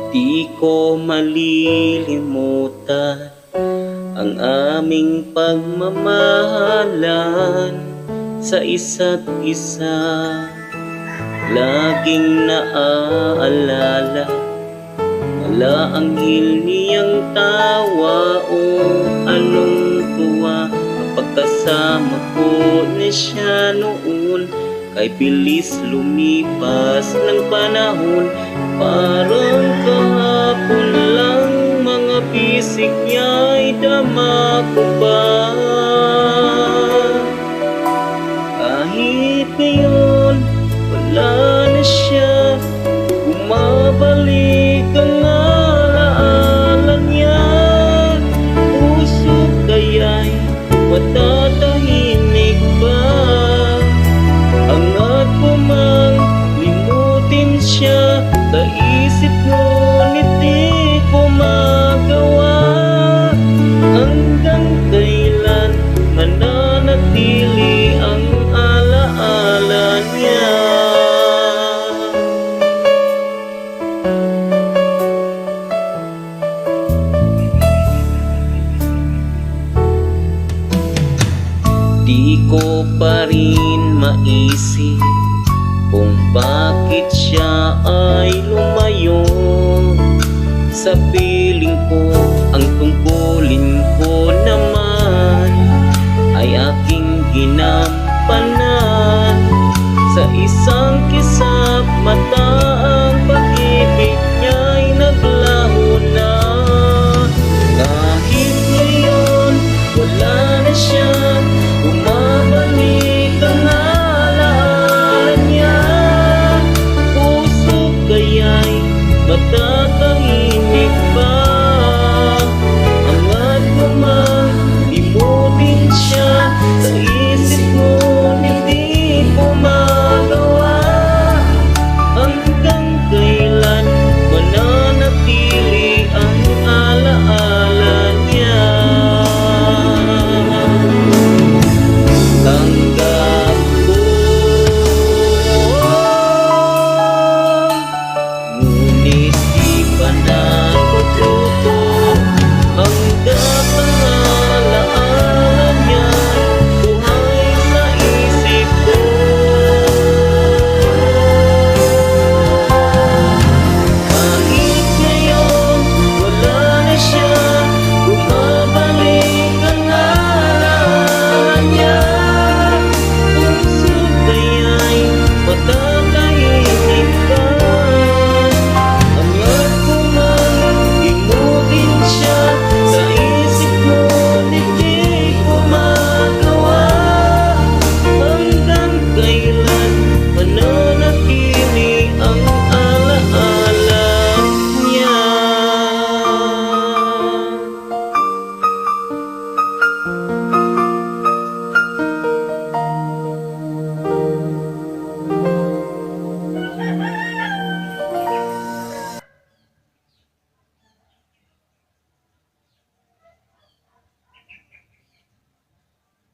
Di ko malilimutan ang aming pagmamahalan sa isa't isa. Laging naaalala wala ang niyang tawa o anong tuwa kapag kasama ko na siya noon. Kay bilis lumipas ng panahon, parang kahapon lang mga bisig niya'y dama ko pa. Kahit ngayon wala na siya, bumabalik ang alaala niya. Puso kaya'y matatahimik ba? Angat ko mang limutin siya sa isip ko, hindi ko magawa. Hanggang kailan mananatili ang alaala niya? Di ko pa rin maisip kung bakit siya ay lumayo. Sa piling ko, ang tungkulin ko naman ay aking ginampanan. Sa isang kisap mata ang pag-ibig niya'y naglaho na. Kahit ngayon wala na siya, bumabalik ang alaala niya. Puso kaya'y matatahimik